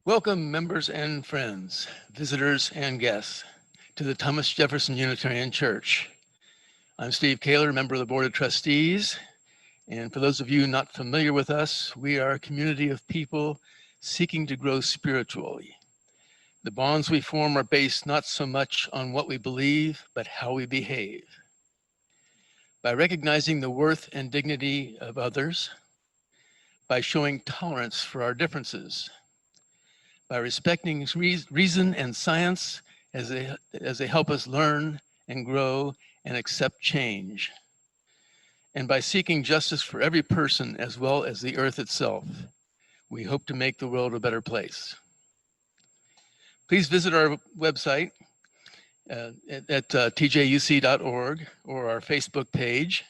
Welcome, members and friends, visitors and guests, to the Thomas Jefferson Unitarian Church. I'm Steve Kaler, member of the Board of Trustees, and for those of you not familiar with us, we are a community of people seeking to grow spiritually. The bonds we form are based not so much on what we believe, but how we behave. By recognizing the worth and dignity of others, by showing tolerance for our differences, by respecting reason and science as they help us learn and grow and accept change, and by seeking justice for every person as well as the earth itself, we hope to make the world a better place. Please visit our website at tjuc.org or our Facebook page,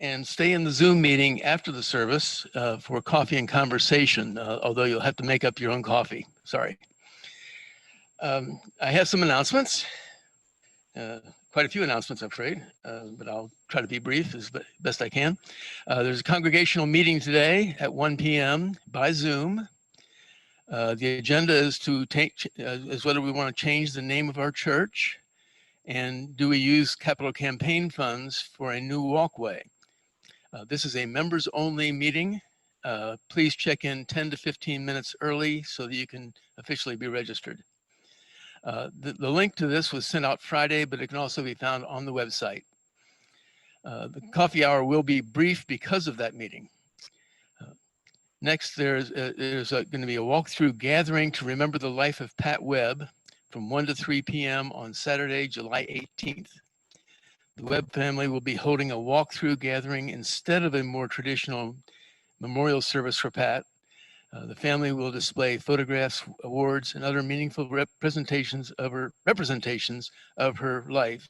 and stay in the Zoom meeting after the service for coffee and conversation, although you'll have to make up your own coffee. Sorry. I have some announcements, quite a few announcements, I'm afraid, but I'll try to be brief as best I can. There's a congregational meeting today at 1 p.m. by Zoom. The agenda is is whether we want to change the name of our church, and do we use capital campaign funds for a new walkway. This is a members only meeting. Please check in 10 to 15 minutes early so that you can officially be registered. The link to this was sent out Friday, but it can also be found on the website. The coffee hour will be brief because of that meeting. Next, there's going to be a walkthrough gathering to remember the life of Pat Webb from 1 to 3 p.m. on Saturday, July 18th. The Webb family will be holding a walkthrough gathering instead of a more traditional memorial service for Pat. The family will display photographs, awards, and other meaningful representations of her life.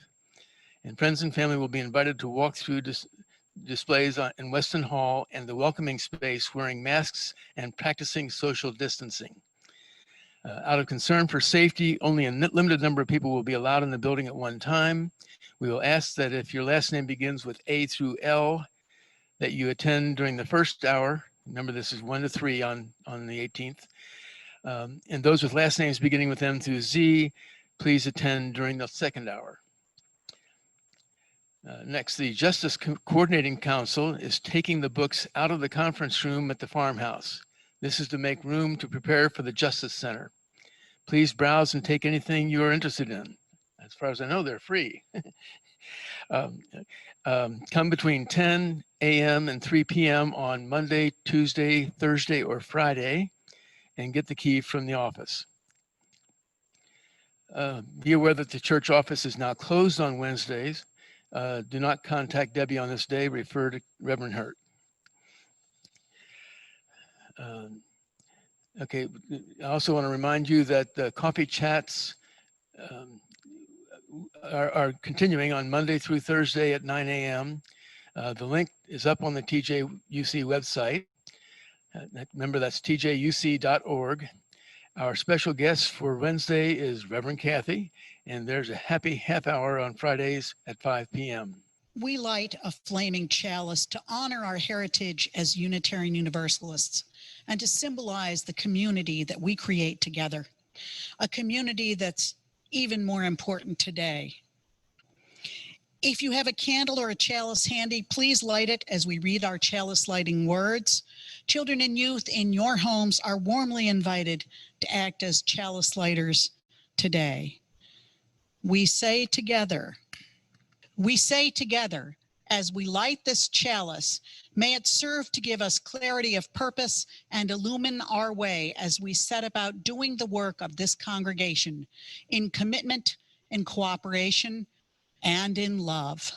And friends and family will be invited to walk through displays in Weston Hall and the welcoming space, wearing masks and practicing social distancing. Out of concern for safety, only a limited number of people will be allowed in the building at one time. We will ask that if your last name begins with A through L, that you attend during the first hour. Remember, this is 1 to 3 on the 18th. And those with last names beginning with M through Z, please attend during the second hour. Next, the Justice Coordinating Council is taking the books out of the conference room at the farmhouse. This is to make room to prepare for the Justice Center. Please browse and take anything you are interested in. As far as I know, they're free. Come between 10 a.m. and 3 p.m. on Monday, Tuesday, Thursday, or Friday, and get the key from the office. Be aware that the church office is now closed on Wednesdays. Do not contact Debbie on this day. Refer to Reverend Hurt. Okay, I also want to remind you that the coffee chats are continuing on Monday through Thursday at 9 a.m. The link is up on the TJUC website. Remember, that's tjuc.org. Our special guest for Wednesday is Reverend Kathy, and there's a happy half hour on Fridays at 5 p.m. We light a flaming chalice to honor our heritage as Unitarian Universalists and to symbolize the community that we create together, a community that's even more important today. If you have a candle or a chalice handy, please light it as we read our chalice lighting words. Children and youth in your homes are warmly invited to act as chalice lighters today. We say together, as we light this chalice, may it serve to give us clarity of purpose and illumine our way as we set about doing the work of this congregation in commitment, in cooperation, and in love.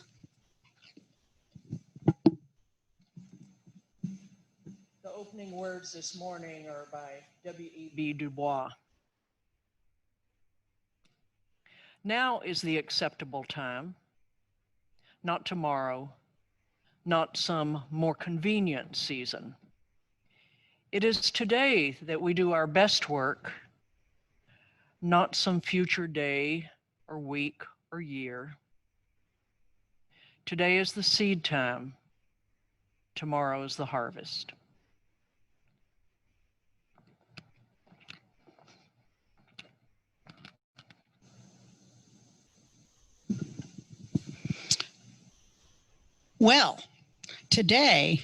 The opening words this morning are by W.E.B. Du Bois. Now is the acceptable time, not tomorrow, not some more convenient season. It is today that we do our best work, not some future day or week or year. Today is the seed time, tomorrow is the harvest. Well, today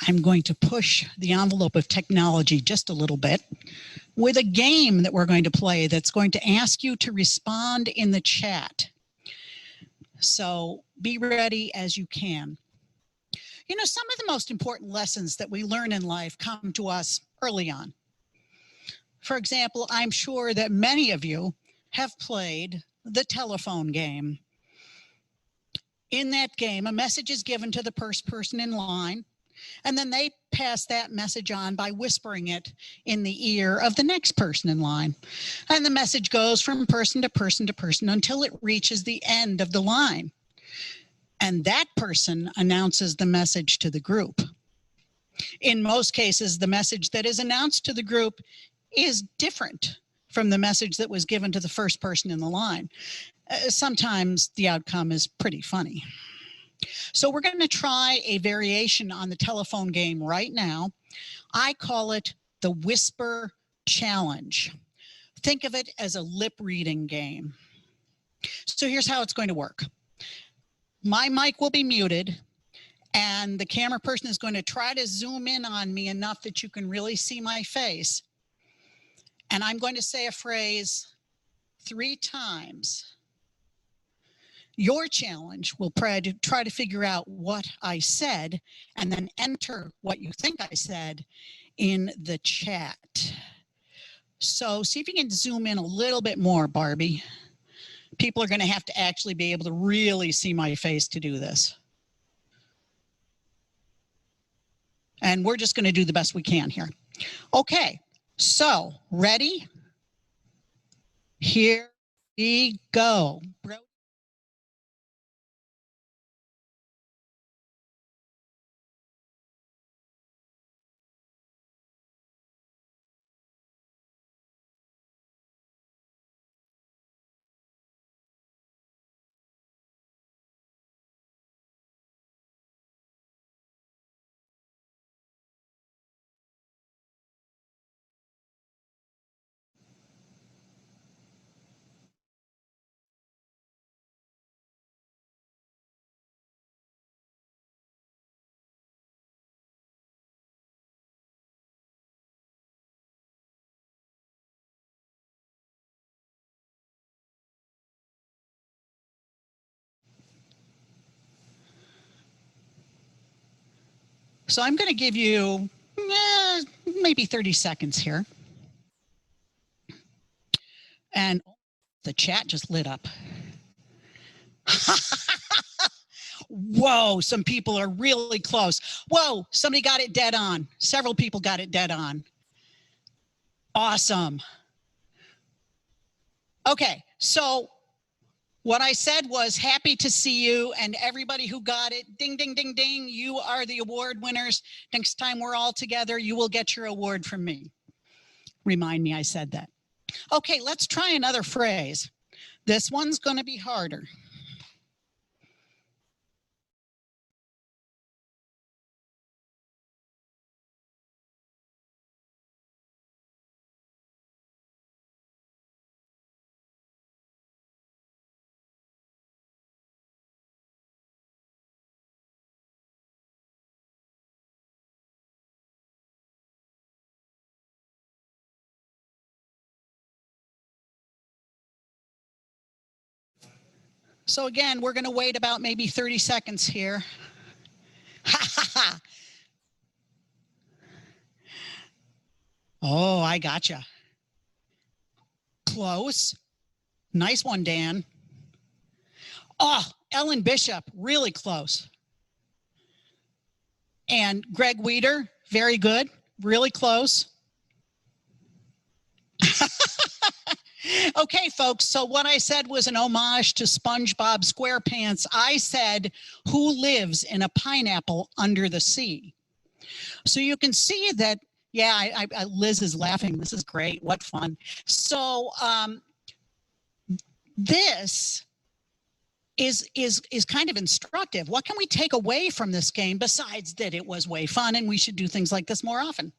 I'm going to push the envelope of technology just a little bit with a game that we're going to play that's going to ask you to respond in the chat. So be ready as you can. You know, some of the most important lessons that we learn in life come to us early on. For example, I'm sure that many of you have played the telephone game. In that game, a message is given to the first person in line, and then they pass that message on by whispering it in the ear of the next person in line. And the message goes from person to person to person until it reaches the end of the line. And that person announces the message to the group. In most cases, the message that is announced to the group is different from the message that was given to the first person in the line. Sometimes the outcome is pretty funny. So we're going to try a variation on the telephone game right now. I call it the Whisper Challenge. Think of it as a lip reading game. So here's how it's going to work. My mic will be muted, and the camera person is going to try to zoom in on me enough that you can really see my face. And I'm going to say a phrase 3 times. Your challenge will try to figure out what I said and then enter what you think I said in the chat. So see if you can zoom in a little bit more, Barbie. People are going to have to actually be able to really see my face to do this. And we're just going to do the best we can here. Okay, so ready? Here we go. So I'm going to give you maybe 30 seconds here. And the chat just lit up. Whoa, some people are really close. Whoa, somebody got it dead on. Several people got it dead on. Awesome. Okay, so what I said was happy to see you, and everybody who got it, ding, ding, ding, ding, you are the award winners. Next time we're all together, you will get your award from me. Remind me I said that. Okay, let's try another phrase. This one's going to be harder. So again, we're going to wait about maybe 30 seconds here. Oh, I gotcha. Close. Nice one, Dan. Oh, Ellen Bishop, really close. And Greg Weeder, very good, really close. Okay, folks, so what I said was an homage to SpongeBob SquarePants. I said, who lives in a pineapple under the sea? So you can see that, yeah, Liz is laughing. This is great. What fun. So this is kind of instructive. What can we take away from this game besides that it was way fun and we should do things like this more often?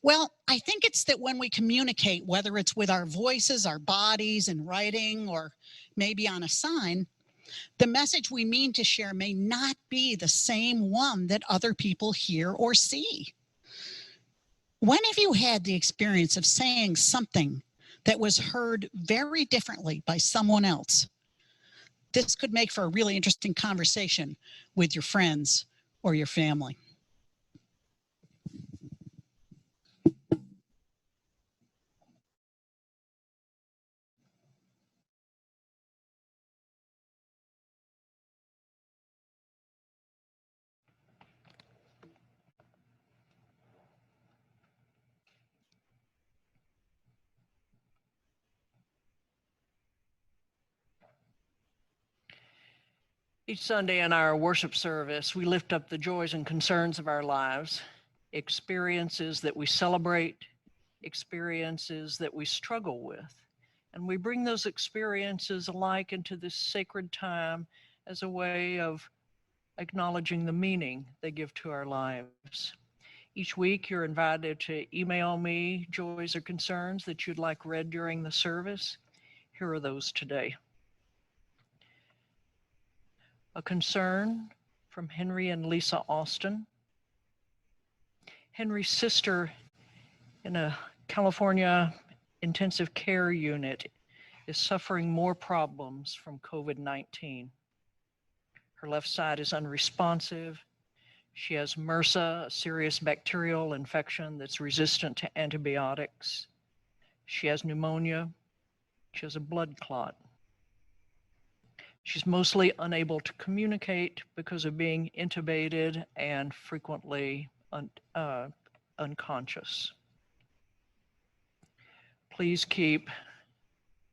Well, I think it's that when we communicate, whether it's with our voices, our bodies, in writing, or maybe on a sign, The message we mean to share may not be the same one that other people hear or see. When have you had the experience of saying something that was heard very differently by someone else? This could make for a really interesting conversation with your friends or your family. Each Sunday in our worship service, we lift up the joys and concerns of our lives, experiences that we celebrate, experiences that we struggle with. And we bring those experiences alike into this sacred time as a way of acknowledging the meaning they give to our lives. Each week, you're invited to email me joys or concerns that you'd like read during the service. Here are those today. A concern from Henry and Lisa Austin. Henry's sister in a California intensive care unit is suffering more problems from COVID-19. Her left side is unresponsive. She has MRSA, a serious bacterial infection that's resistant to antibiotics. She has pneumonia. She has a blood clot. She's mostly unable to communicate because of being intubated and frequently unconscious. Please keep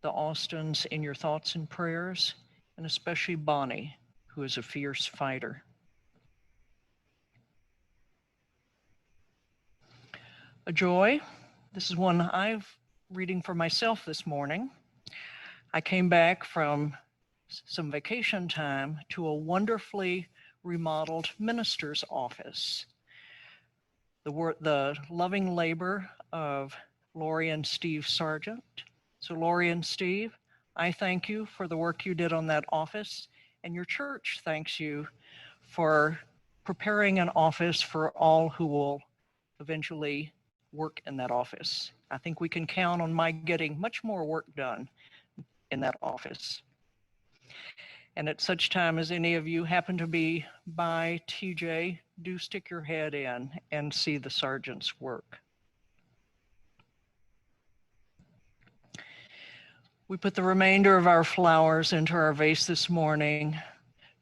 the Austins in your thoughts and prayers, and especially Bonnie, who is a fierce fighter. A joy. This is one I'm reading for myself this morning. I came back from some vacation time to a wonderfully remodeled minister's office. The loving labor of Lori and Steve Sargent. So Lori and Steve, I thank you for the work you did on that office, and your church thanks you for preparing an office for all who will eventually work in that office. I think we can count on my getting much more work done in that office. And at such time as any of you happen to be by TJ, do stick your head in and see the Sargent's work. We put the remainder of our flowers into our vase this morning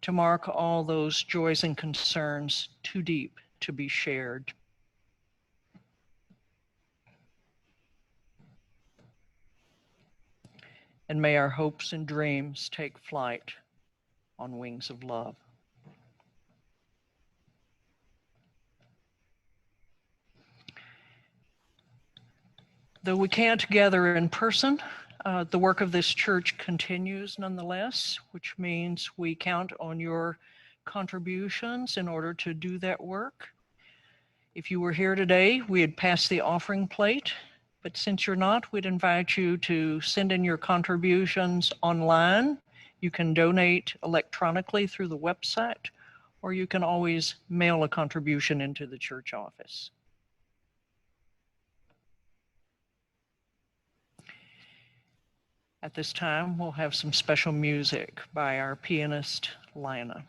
to mark all those joys and concerns too deep to be shared. And may our hopes and dreams take flight on wings of love. Though we can't gather in person, the work of this church continues nonetheless, which means we count on your contributions in order to do that work. If you were here today, we'd pass the offering plate, but since you're not, we'd invite you to send in your contributions online. You can donate electronically through the website, or you can always mail a contribution into the church office. At this time, we'll have some special music by our pianist, Lina.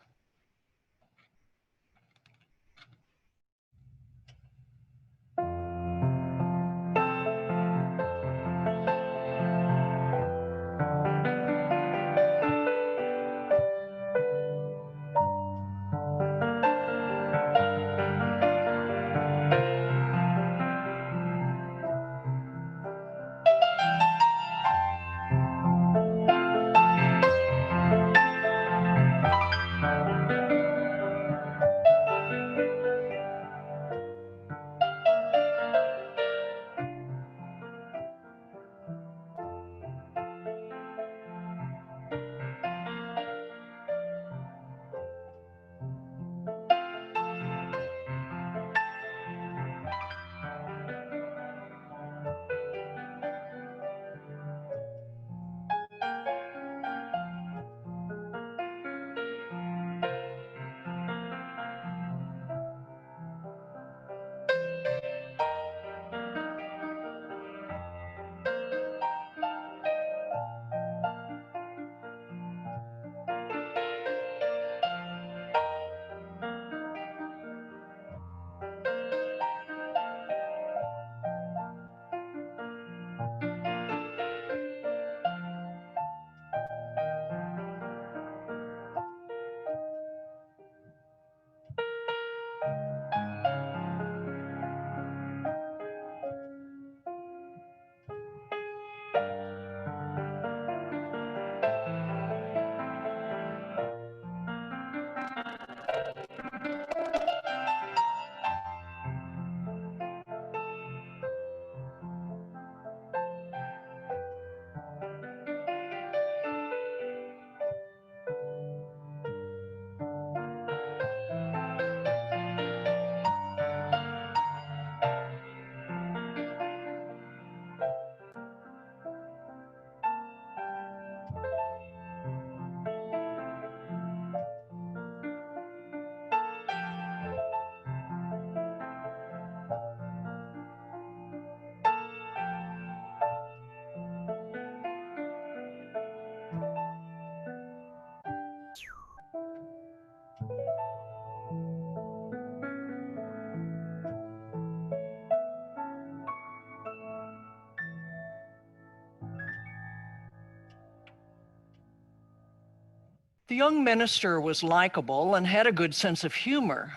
The young minister was likable and had a good sense of humor.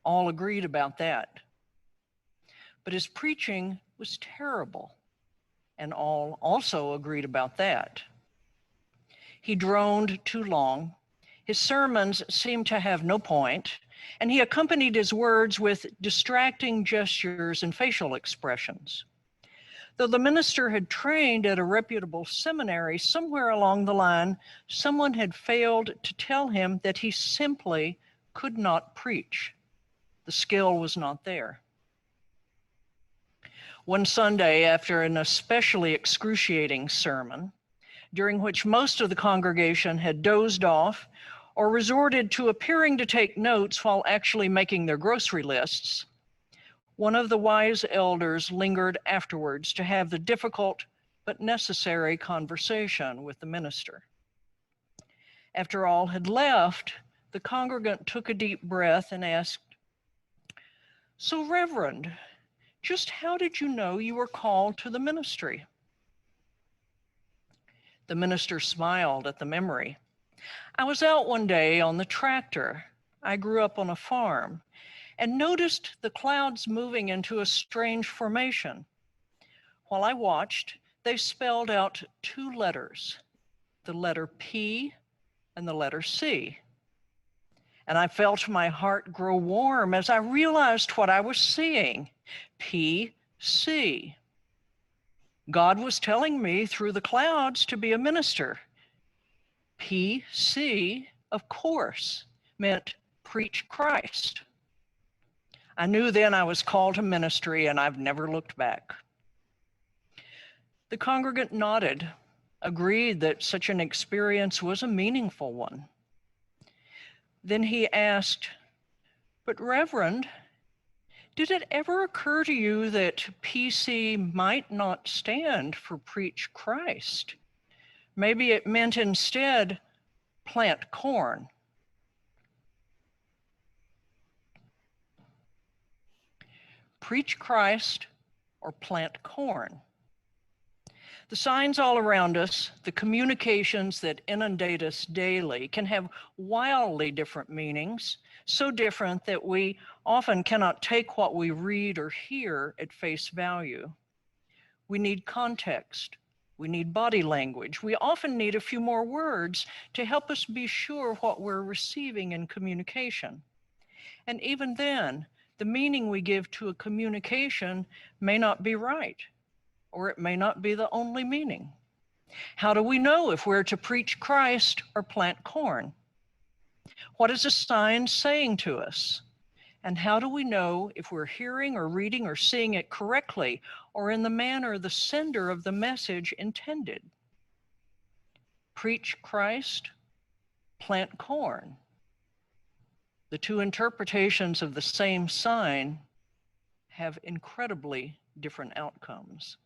All agreed about that. But his preaching was terrible, and all also agreed about that. He droned too long. His sermons seemed to have no point, and he accompanied his words with distracting gestures and facial expressions. Though the minister had trained at a reputable seminary, somewhere along the line, someone had failed to tell him that he simply could not preach. The skill was not there. One Sunday, after an especially excruciating sermon, during which most of the congregation had dozed off or resorted to appearing to take notes while actually making their grocery lists, one of the wise elders lingered afterwards to have the difficult but necessary conversation with the minister. After all had left, the congregant took a deep breath and asked, "So, Reverend, just how did you know you were called to the ministry?" The minister smiled at the memory. "I was out one day on the tractor. I grew up on a farm and noticed the clouds moving into a strange formation. While I watched, they spelled out two letters, the letter P and the letter C. And I felt my heart grow warm as I realized what I was seeing, PC. God was telling me through the clouds to be a minister. PC, of course, meant preach Christ. I knew then I was called to ministry, and I've never looked back." The congregant nodded, agreed that such an experience was a meaningful one. Then he asked, "But Reverend, did it ever occur to you that PC might not stand for preach Christ? Maybe it meant instead plant corn." Preach Christ or plant corn. The signs all around us, the communications that inundate us daily, can have wildly different meanings, so different that we often cannot take what we read or hear at face value. We need context. We need body language. We often need a few more words to help us be sure what we're receiving in communication. And even then, the meaning we give to a communication may not be right, or it may not be the only meaning. How do we know if we're to preach Christ or plant corn? What is a sign saying to us? And how do we know if we're hearing or reading or seeing it correctly or in the manner the sender of the message intended? Preach Christ, plant corn. The two interpretations of the same sign have incredibly different outcomes.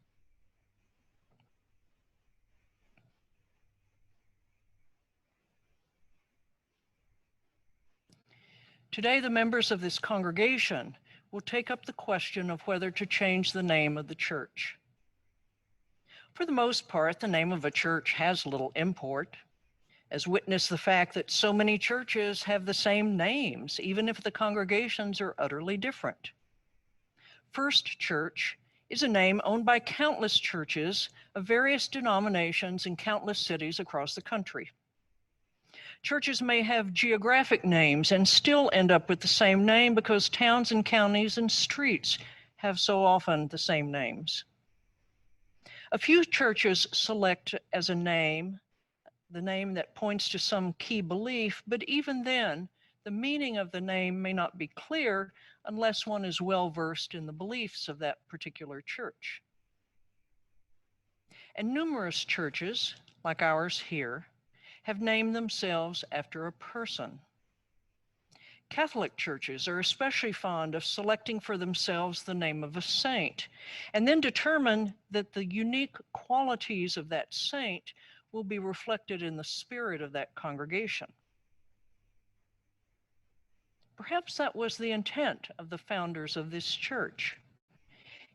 Today, the members of this congregation will take up the question of whether to change the name of the church. For the most part, the name of a church has little import, as witness the fact that so many churches have the same names, even if the congregations are utterly different. First Church is a name owned by countless churches of various denominations in countless cities across the country. Churches may have geographic names and still end up with the same name because towns and counties and streets have so often the same names. A few churches select as a name the name that points to some key belief, but even then, the meaning of the name may not be clear unless one is well versed in the beliefs of that particular church. And numerous churches, like ours here, have named themselves after a person. Catholic churches are especially fond of selecting for themselves the name of a saint, and then determine that the unique qualities of that saint will be reflected in the spirit of that congregation. Perhaps that was the intent of the founders of this church.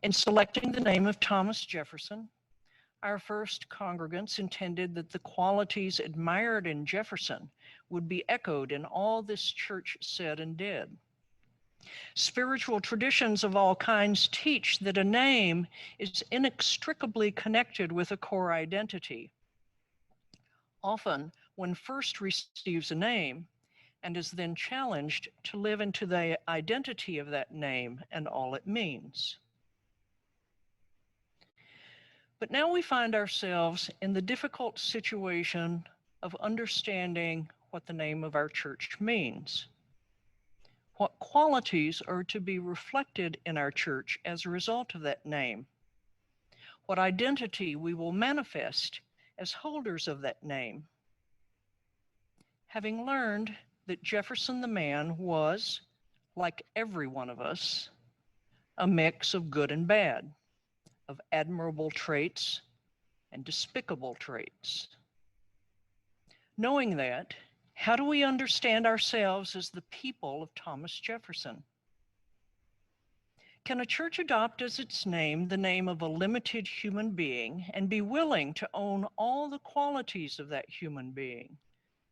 In selecting the name of Thomas Jefferson, Our first congregants intended that the qualities admired in Jefferson would be echoed in all this church said and did. Spiritual traditions of all kinds teach that a name is inextricably connected with a core identity. Often, one first receives a name and is then challenged to live into the identity of that name and all it means. But now we find ourselves in the difficult situation of understanding what the name of our church means. What qualities are to be reflected in our church as a result of that name? What identity we will manifest as holders of that name? Having learned that Jefferson the man was, like every one of us, a mix of good and bad, of admirable traits and despicable traits. Knowing that, how do we understand ourselves as the people of Thomas Jefferson? Can a church adopt as its name the name of a limited human being and be willing to own all the qualities of that human being,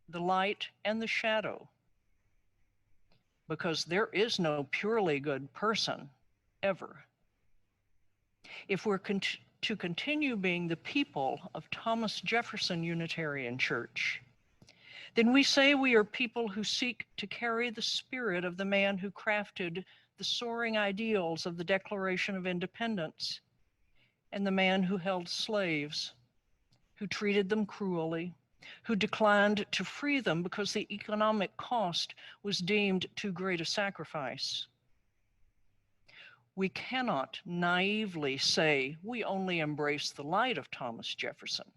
the light and the shadow? Because there is no purely good person, ever. If we're to continue being the people of Thomas Jefferson Unitarian Church, then we say we are people who seek to carry the spirit of the man who crafted the soaring ideals of the Declaration of Independence and the man who held slaves, who treated them cruelly, who declined to free them because the economic cost was deemed too great a sacrifice. We cannot naively say we only embrace the light of Thomas Jefferson,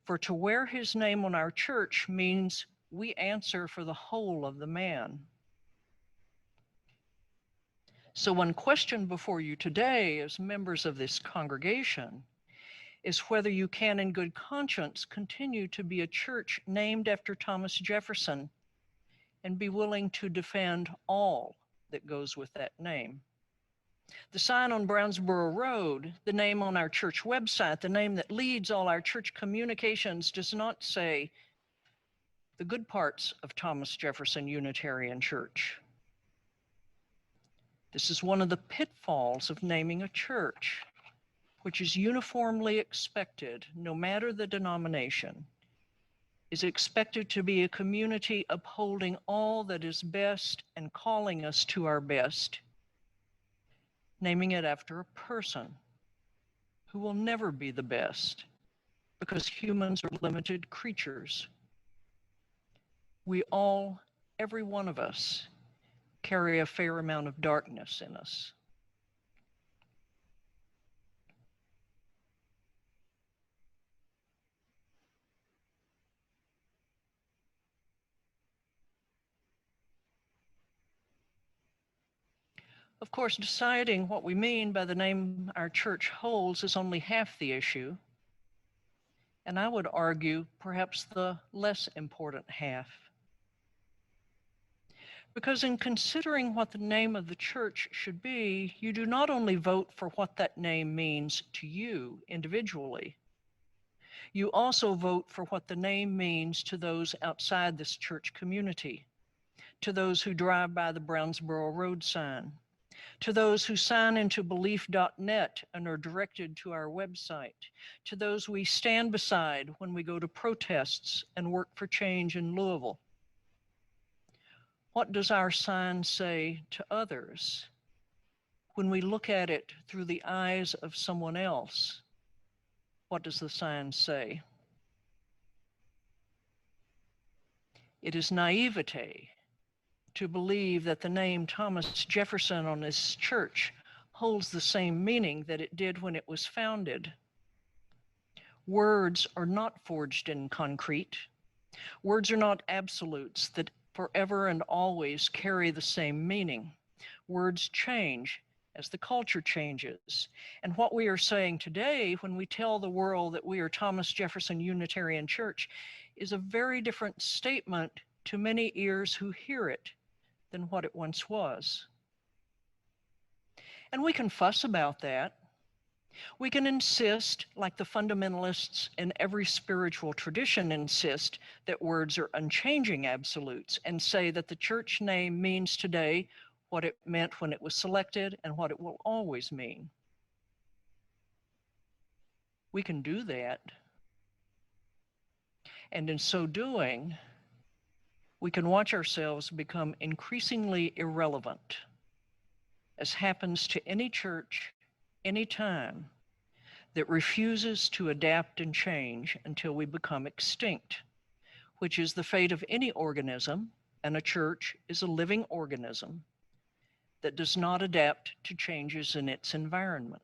for to wear his name on our church means we answer for the whole of the man. So one question before you today as members of this congregation is whether you can in good conscience continue to be a church named after Thomas Jefferson and be willing to defend all that goes with that name. The sign on Brownsboro Road, the name on our church website, the name that leads all our church communications does not say the good parts of Thomas Jefferson Unitarian Church. This is one of the pitfalls of naming a church, which is uniformly expected, no matter the denomination, is expected to be a community upholding all that is best and calling us to our best, naming it after a person who will never be the best because humans are limited creatures. We all, every one of us, carry a fair amount of darkness in us. Of course, deciding what we mean by the name our church holds is only half the issue, and I would argue perhaps the less important half. Because in considering what the name of the church should be, you do not only vote for what that name means to you individually, you also vote for what the name means to those outside this church community, to those who drive by the Brownsboro Road sign, to those who sign into belief.net and are directed to our website, to those we stand beside when we go to protests and work for change in Louisville. What does our sign say to others? When we look at it through the eyes of someone else, what does the sign say? It is naivete to believe that the name Thomas Jefferson on this church holds the same meaning that it did when it was founded. Words are not forged in concrete. Words are not absolutes that forever and always carry the same meaning. Words change as the culture changes. And what we are saying today when we tell the world that we are Thomas Jefferson Unitarian Church is a very different statement to many ears who hear it than what it once was. And we can fuss about that. We can insist, like the fundamentalists in every spiritual tradition insist, that words are unchanging absolutes and say that the church name means today what it meant when it was selected and what it will always mean. We can do that. And in so doing, we can watch ourselves become increasingly irrelevant, as happens to any church, any time, that refuses to adapt and change until we become extinct, which is the fate of any organism, and a church is a living organism that does not adapt to changes in its environment.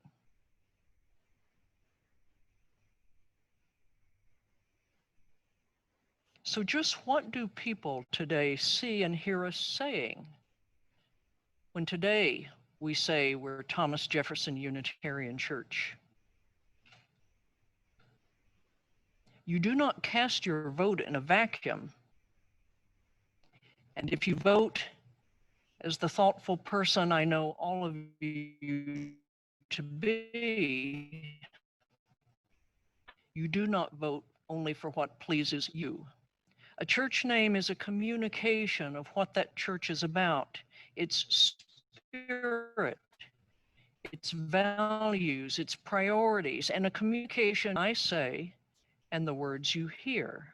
So just what do people today see and hear us saying when today we say we're Thomas Jefferson Unitarian Church? You do not cast your vote in a vacuum. And if you vote as the thoughtful person I know all of you to be, you do not vote only for what pleases you. A church name is a communication of what that church is about, its spirit, its values, its priorities, and a communication I say and the words you hear.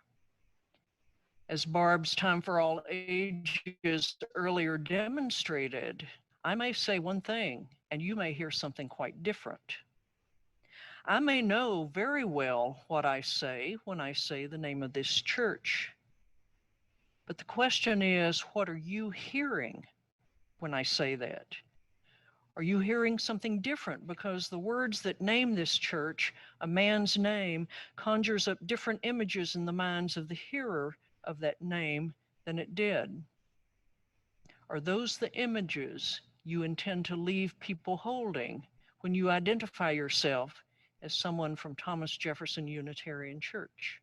As Barb's Time for All Ages earlier demonstrated, I may say one thing and you may hear something quite different. I may know very well what I say when I say the name of this church. But the question is, what are you hearing when I say that? Are you hearing something different because the words that name this church, a man's name, conjures up different images in the minds of the hearer of that name than it did? Are those the images you intend to leave people holding when you identify yourself as someone from Thomas Jefferson Unitarian Church?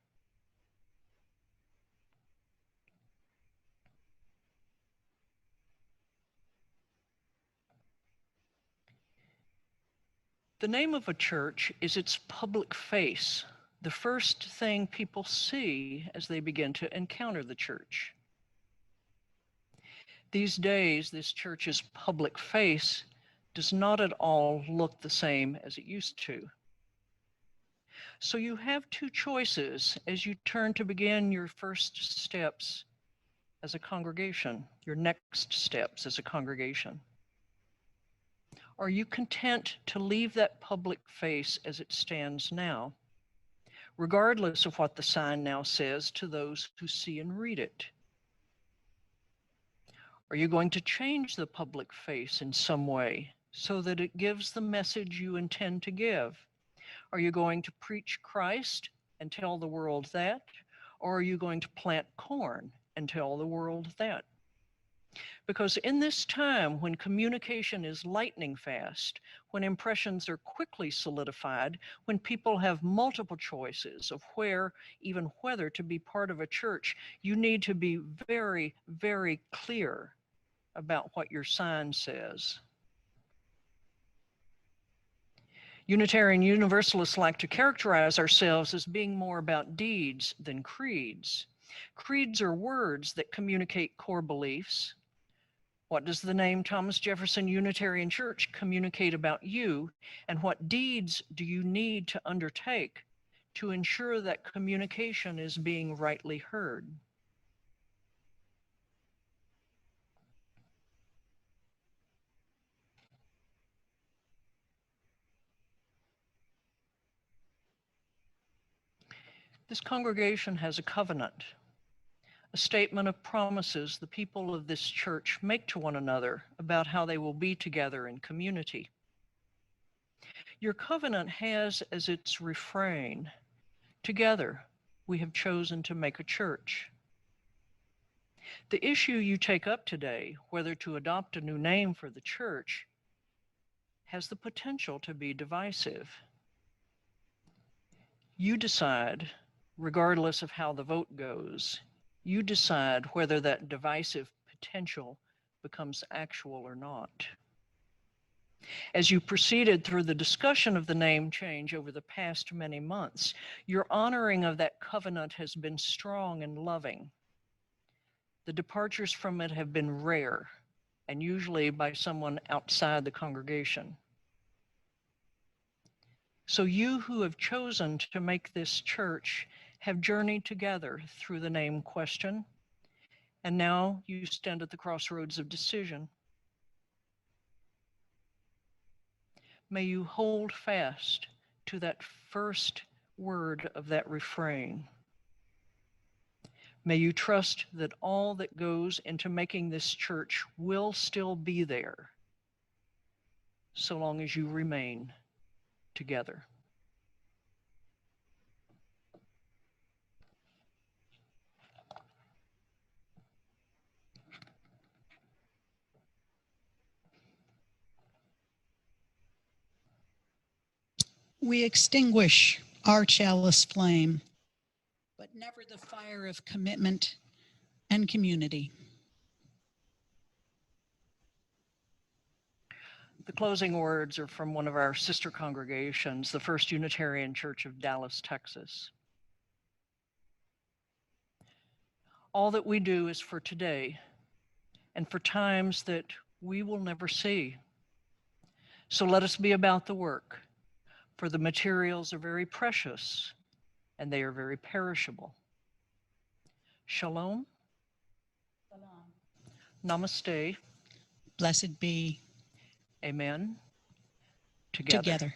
The name of a church is its public face, the first thing people see as they begin to encounter the church. These days, this church's public face does not at all look the same as it used to. So you have two choices as you turn to begin your first steps as a congregation, your next steps as a congregation. Are you content to leave that public face as it stands now, regardless of what the sign now says to those who see and read it? Are you going to change the public face in some way so that it gives the message you intend to give? Are you going to preach Christ and tell the world that? Or are you going to plant corn and tell the world that? Because in this time when communication is lightning fast, when impressions are quickly solidified, when people have multiple choices of where, even whether to be part of a church, you need to be very, very clear about what your sign says. Unitarian Universalists like to characterize ourselves as being more about deeds than creeds. Creeds are words that communicate core beliefs. What does the name Thomas Jefferson Unitarian Church communicate about you? And what deeds do you need to undertake to ensure that communication is being rightly heard? This congregation has a covenant, a statement of promises the people of this church make to one another about how they will be together in community. Your covenant has as its refrain, "Together we have chosen to make a church." The issue you take up today, whether to adopt a new name for the church, has the potential to be divisive. You decide, regardless of how the vote goes, you decide whether that divisive potential becomes actual or not. As you proceeded through the discussion of the name change over the past many months, your honoring of that covenant has been strong and loving. The departures from it have been rare, and usually by someone outside the congregation. So you who have chosen to make this church have journeyed together through the name question, and now you stand at the crossroads of decision. May you hold fast to that first word of that refrain. May you trust that all that goes into making this church will still be there, so long as you remain together. We extinguish our chalice flame, but never the fire of commitment and community. The closing words are from one of our sister congregations, the First Unitarian Church of Dallas, Texas. All that we do is for today and for times that we will never see. So let us be about the work, for the materials are very precious and they are very perishable. Shalom. Namaste. Blessed be Amen. Together. together.